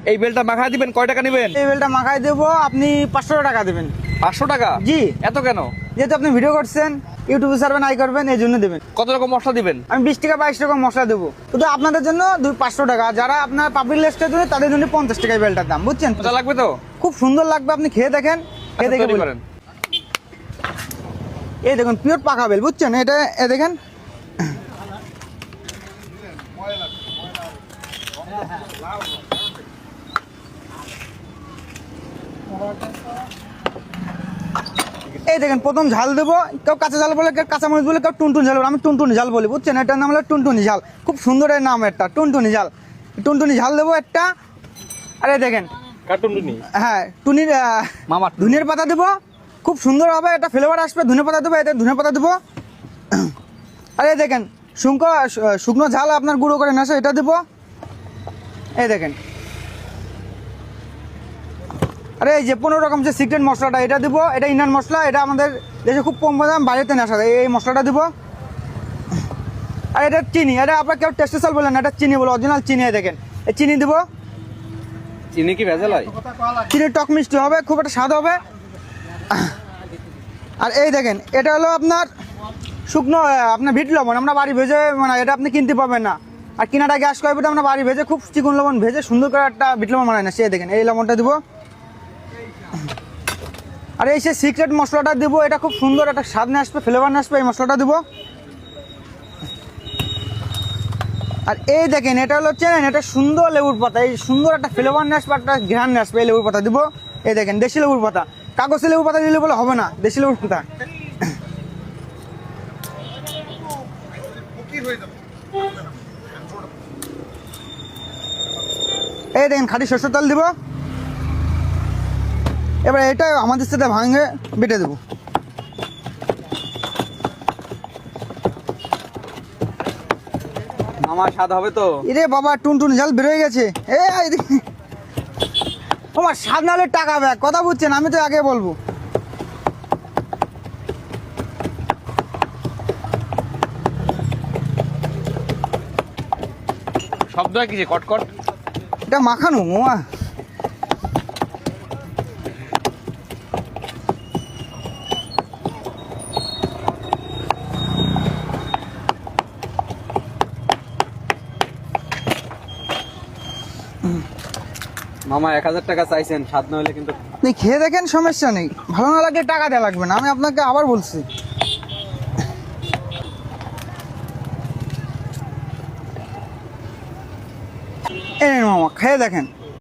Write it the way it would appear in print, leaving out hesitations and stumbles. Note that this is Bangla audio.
এই বেলটা মাখায় দিবেন, কয় টাকা নেবেন? এই বেলটা মাখায় দেবো, আপনি 500 টাকা দেবেন। 500 টাকা? জি। এত কেন? যেহেতু আপনি ভিডিও করছেন, ইউটিউবে সার্ভেন আই করবেন, এই জন্য দেবেন। কত রকম মশলা দিবেন? আমি 20 টাকা 22 টাকা মশলা দেবো, শুধু আপনাদের জন্য 500 টাকা। যারা আপনার পাবলিক লিস্টের জন্য, তাদের জন্য 50 টাকা এই বেলটার দাম, বুঝছেন? মজা লাগবে তো? খুব সুন্দর লাগবে, আপনি খেয়ে দেখেন, খেয়ে দেখে বলেন। এই দেখুন পিওর পাকা বেল, বুঝছেন? এটা দেখেন, এই দেখেন প্রথম ঝাল দেবো। কেউ কাঁচা ঝাল বলে, কেউ কাঁচামরিচ বলে, কেউ টুনটুনি ঝাল বলে, আমি টুনটুনি ঝাল বলি, বুঝছেন? এটার নাম হলো টুনটুনি ঝাল, খুব সুন্দর এর নাম, একটা টুনটুনি ঝাল। টুনটুনি ঝাল দেবো একটা। আরে দেখেন, হ্যাঁ টুনির মামা ধনিয়ার পাতা দেবো, খুব সুন্দর হবে, এটা ফ্লেভার আসবে। ধনে পাতা দেবো, এতে ধনে পাতা দেবো। আরে দেখেন শুকনো ঝাল আপনার গুঁড়ো করে নেশা, এটা দেবো। এই দেখেন, আরে এই যে 15 রকম যে সিক্রেট মশলাটা, এটা দিব। এটা ইন্ডিয়ান মশলা, এটা আমাদের দেশে খুব কম দাম, বাইরেতে নেশা যায়। এই মশলাটা দিব। আর এটা চিনি, এটা আপনার কেউ টেস্টেসাল বলেন, এটা চিনি বলে, অরিজিনাল চিনি। দেখেন এই চিনি দিব। চিনি কি ভেজাল হয়? চিনি টক মিষ্টি হবে, খুব একটা স্বাদ হবে। আর এই দেখেন, এটা হলো আপনার শুকনো আপনার বিট লবণ, আমরা বাড়ি ভেজে, মানে এটা আপনি কিনতে পাবেন না। আর কিনাটা গ্যাস করবে, আমরা বাড়ি ভেজে খুব চিকন লবণ ভেজে সুন্দর করে একটা বিট লবণ বানাই না, সে দেখেন এই লবণটা দিব। আর এই সে সিক্রেট মশলাটা দিব, এটা খুব সুন্দর একটা স্বাদ নিয়ে আসবে, ফ্লেভার নিয়ে আসবে, এই মশলাটা দিব। আর এই দেখেন, এটা হলো চেনেন, এটা সুন্দর লেবুর পাতা, এই সুন্দর একটা ফ্লেভার নিয়ে আসবে, একটা ঘ্রাণ নিয়ে আসবে, এই লেবুর পাতা দিব। এই দেখেন দেশি লেবুর পাতা, কাগজে লেবুর পাতা দিলে বলে হবে না, দেশি লেবুর পাতা। এই দেখেন খাঁটি সরষের তেল দিব। এবার এটা আমাদের সাথে ভাঙে বেটে দেবো। আমার স্বাদ হবে তো? এরে বাবা, টুনটুন ঝাল বেরোয় গেছে। তোমার স্বাদ না হলে টাকা ব্যাক, কথা বুঝছেন? আমি তো আগে বলবো। শব্দ হয় কি যে কটকট? এটা মাখানো মামা। মামা 1000 টাকা চাইছেন, স্বাদ না হলে কিন্তু। আপনি খেয়ে দেখেন, সমস্যা নেই। ভালো না লাগলে টাকা দেওয়া লাগবে না, আমি আপনাকে আবার বলছি। এই নিন মামা, খেয়ে দেখেন।